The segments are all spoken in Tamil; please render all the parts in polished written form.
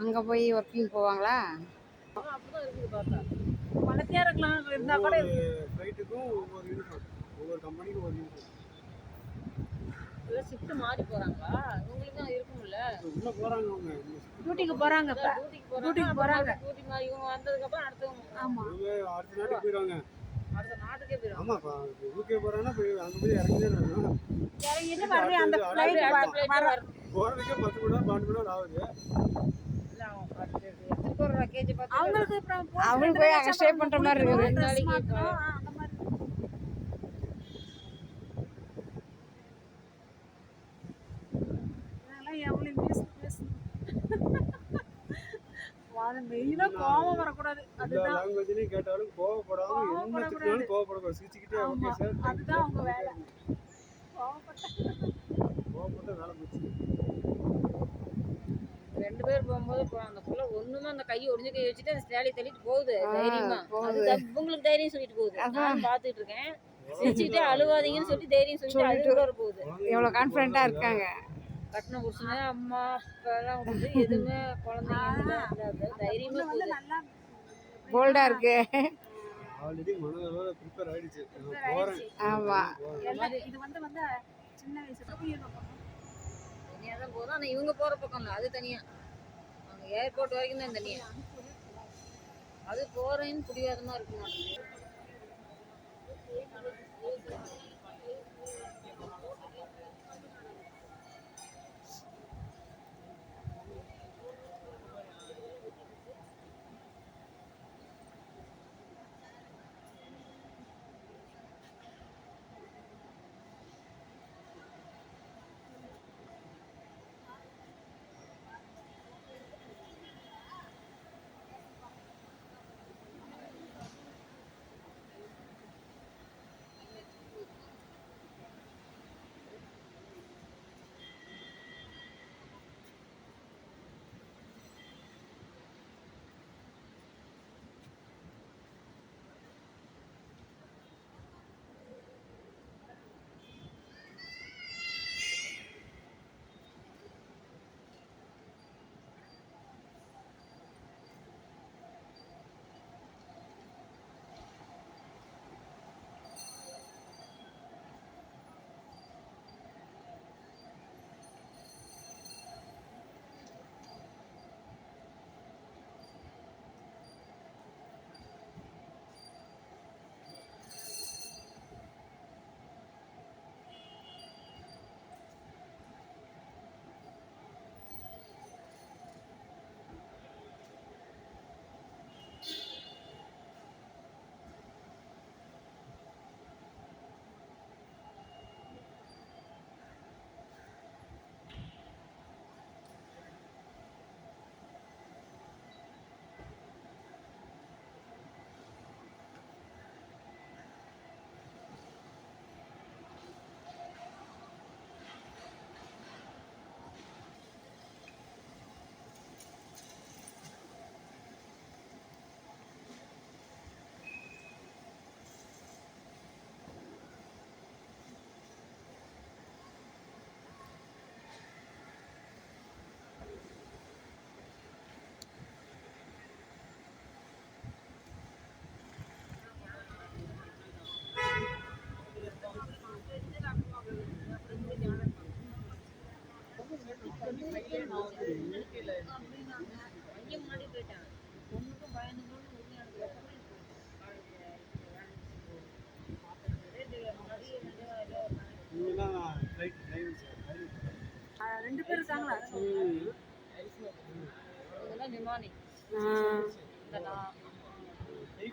அங்கே போய் ஒர்க்கிங் போவாங்களா? அப்படிதான் இருக்குது பார்த்தா. வளர்த்தியா இருக்கலாம் இருந்தா கூட ஃப்ளைட்டுக்கும் ஒவ்வொரு யூனிஃபார்ம், ஒவ்வொரு கம்பெனிக்கும் ஒரு யூனிஃபார்ம். எல்லாம் ஷிஃப்ட் மாறி போறாங்களா? இவங்களுக்கும் இருக்கும்ல. உள்ள போறாங்க அவங்க டியூட்டிக்கு போறாங்க. இப்ப டியூட்டிக்கு போறாங்க. டியூட்டி மாதிரி இவங்க வந்ததுக்கு அப்புறம் அடுத்தவங்க. ஆமா. இவங்க அடுத்த நாட்டுக்கு போயிடுவாங்க. அடுத்த நாட்டுக்கே போயிடுவாங்க. ஆமாப்பா, யூகே போறாங்கன்னா போய் அங்க போய் இறங்கிட்டே இருக்கணும். இறங்கிட்டு மறுபடியும் அந்த ஃப்ளைட் போறதுக்கே 10 மணி நேரம் 12 மணி நேரம் ஆகுது. அவங்களுக்கு அவங்க போய் அங்கே ஸ்டே பண்ணுற மாதிரி இருக்குது. அந்த மாதிரி மெயினா கோவம் வரக்கூடாது. அதுதான் லாங்குவேஜ்லயும் கேட்டாலும் கோவப்படாம என்னத்துக்குனாலும் கோவப்படக்கூடாது. சிரிச்சுக்கிட்டே ஓகே சார், அதுதான் அவங்க வேலை. கோவப்பட்ட வேலை போச்சு. 2 பேர் போகும்போது அந்த புள்ள ஒண்ணுமே அந்த கையை ஒடிஞ்சு கை வச்சுட்டு அந்த ஸ்டாலி தள்ளிட்டு போகுது தைரியமா. உங்களுக்கு தைரியம் சொல்லிட்டு போகுது. நான் பாத்துட்டு இருக்கேன். சிரிச்சுக்கிட்டே அழுவாதீங்கன்னு சொல்லி தைரியம் சொல்லிட்டு அழுகுற போகுது. எவ்வளோ கான்ஃபிடென்ட்டா இருக்காங்க. கட்டின புருஷனே அம்மா அப்பெல்லாம் வந்து எதுவுமே குழந்தைங்க தைரியமா போல்டா இருக்கு. ஆல்ரெடி மனதளவுல ப்ரிப்பேர் ஆயிடுச்சு. போறேன். ஆமா. இது வந்து சின்ன வயசுல தனியா தான் போதும். ஆனா இவங்க போற பக்கம் இல்லை, அது தனியா. அவங்க ஏர்போர்ட் வரைக்கும் தான் தனியா. அது போறேன்னு பிடிவாதமா இருக்க மாட்டேங்குது. ரெண்டு பேர் இருக்காங்களா?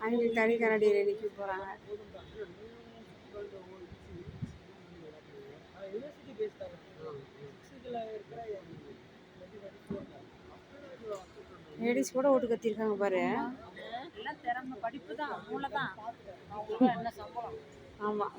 அங்கே தனி கரடி ரெடிக்கு போகிறாங்க. லேடிஸ் கூட ஓட்டு கத்திருக்காங்க பாரு. எல்லாம் திறமை, படிப்பு தான், மூளை தான். என்ன சம்பளம்? ஆமாம்.